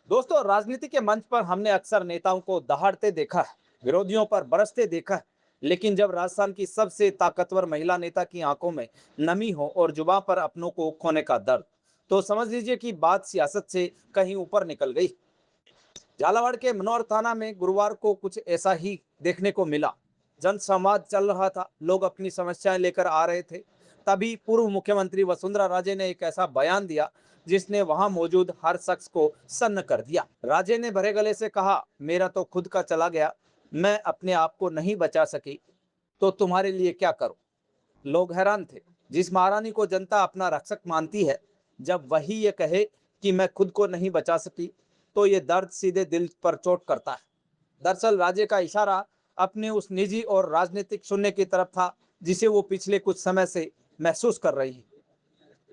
दोस्तों, राजनीति के मंच पर हमने अक्सर नेताओं को दहाड़ते देखा है, विरोधियों पर बरसते देखा है। लेकिन जब राजस्थान की सबसे ताकतवर महिला नेता की आंखों में नमी हो और जुबान पर अपनों को खोने का दर्द, तो समझ लीजिए कि बात सियासत से कहीं ऊपर निकल गई। झालावाड़ के मनोर थाना में गुरुवार को कुछ ऐसा ही देखने को मिला। जनसंवाद चल रहा था, लोग अपनी समस्याएं लेकर आ रहे थे। तभी पूर्व मुख्यमंत्री वसुंधरा राजे ने एक ऐसा बयान दिया जिसने वहां मौजूद हर शख्स को सन्न कर दिया। राजे ने भरे गले से कहा, मेरा तो खुद का चला गया, मैं अपने आप को नहीं बचा सकी, तो तुम्हारे लिए क्या करूं। लोग हैरान थे। जिस महारानी को जनता अपना रक्षक मानती है, जब वही ये कहे कि मैं खुद को नहीं बचा सकी, तो ये दर्द सीधे दिल पर चोट करता है। दरअसल राजे का इशारा अपने उस निजी और राजनीतिक शून्य की तरफ था जिसे वो पिछले कुछ समय से महसूस कर रही है।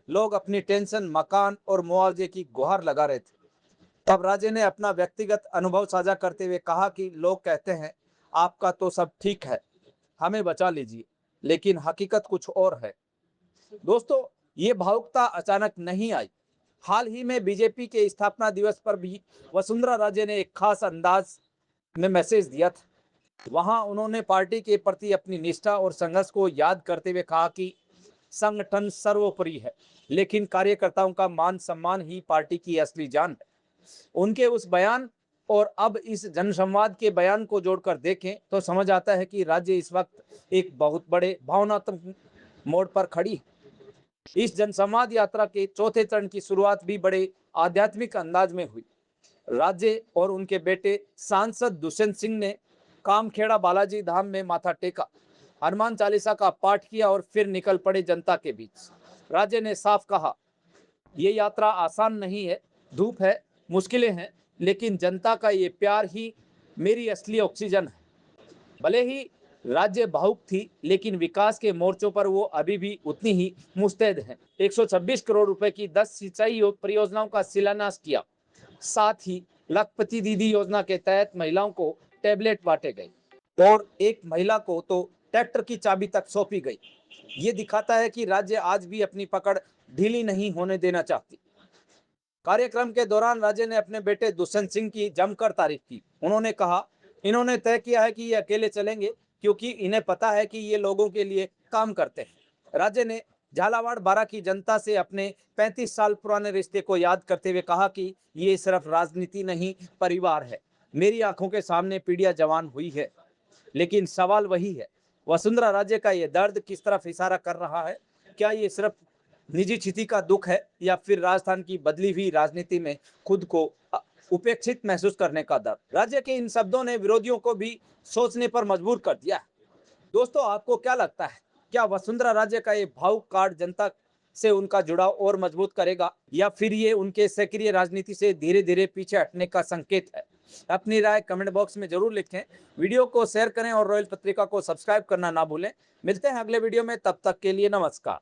लोग अपनी टेंशन, मकान और मुआवजे की गुहार लगा रहे थे। तब राजे ने अपना व्यक्तिगत अनुभव साझा करते हुए कहा कि लोग कहते हैं आपका तो सब ठीक है, हमें बचा लीजिए, लेकिन हकीकत कुछ और है। दोस्तों, ये भावुकता अचानक नहीं आई। हाल ही में बीजेपी के स्थापना दिवस पर भी वसुंधरा राजे ने एक खास अंदाज में मैसेज दिया था। वहां उन्होंने पार्टी के प्रति अपनी निष्ठा और संघर्ष को याद करते हुए कहा कि संगठन सर्वोपरि है, लेकिन कार्यकर्ताओं का मान सम्मान ही पार्टी की असली जान है। उनके उस बयान और अब इस जनसंवाद के बयान को जोड़कर देखें तो समझ आता है कि राज्य इस वक्त एक बहुत बड़े भावनात्मक मोड़ पर खड़ी है। इस जनसंवाद यात्रा के चौथे चरण की शुरुआत भी बड़े आध्यात्मिक अंदाज में हुई। राज्य और उनके बेटे सांसद दुष्यंत सिंह ने कामखेड़ा बालाजी धाम में माथा टेका, हनुमान चालीसा का पाठ किया और फिर निकल पड़े जनता के बीच। राज्य ने साफ कहा, ये यात्रा आसान नहीं है, धूप है, मुश्किलें हैं, लेकिन जनता का ये प्यार ही मेरी असली ऑक्सीजन है। भले ही राज्य भावुक थी, लेकिन विकास के मोर्चों पर वो अभी भी उतनी ही मुस्तैद है। 126 करोड़ रुपए की 10 सिंचाई परियोजनाओं का शिलान्यास किया। साथ ही लखपति दीदी योजना के तहत महिलाओं को टैबलेट बांटे गए और एक महिला को तो ट्रैक्टर की चाबी तक सौंपी गई। ये दिखाता है कि राज्य आज भी अपनी पकड़ ढीली नहीं होने देना चाहती। कार्यक्रम के दौरान राज्य ने अपने बेटे दुष्यंत सिंह की जमकर तारीफ की। उन्होंने कहा, इन्होंने तय किया है कि ये अकेले चलेंगे क्योंकि इन्हें पता है कि ये लोगों के लिए काम करते हैं। राज्य ने झालावाड़ बारा की जनता से अपने 35 साल पुराने रिश्ते को याद करते हुए कहा कि ये सिर्फ राजनीति नहीं, परिवार है। मेरी आंखों के सामने पीढ़ियां जवान हुई है, लेकिन सवाल वही है, वसुंधरा राजे का ये दर्द किस तरफ इशारा कर रहा है। क्या ये सिर्फ निजी क्षति का दुख है या फिर राजस्थान की बदली हुई राजनीति में खुद को उपेक्षित महसूस करने का डर। राज्य के इन शब्दों ने विरोधियों को भी सोचने पर मजबूर कर दिया। दोस्तों, आपको क्या लगता है, क्या वसुंधरा राजे का ये भावुक कार्ड जनता से उनका जुड़ाव और मजबूत करेगा या फिर ये उनके सक्रिय राजनीति से धीरे धीरे पीछे हटने का संकेत है। अपनी राय कमेंट बॉक्स में जरूर लिखें। वीडियो को शेयर करें और रॉयल पत्रिका को सब्सक्राइब करना ना भूलें। मिलते हैं अगले वीडियो में, तब तक के लिए नमस्कार।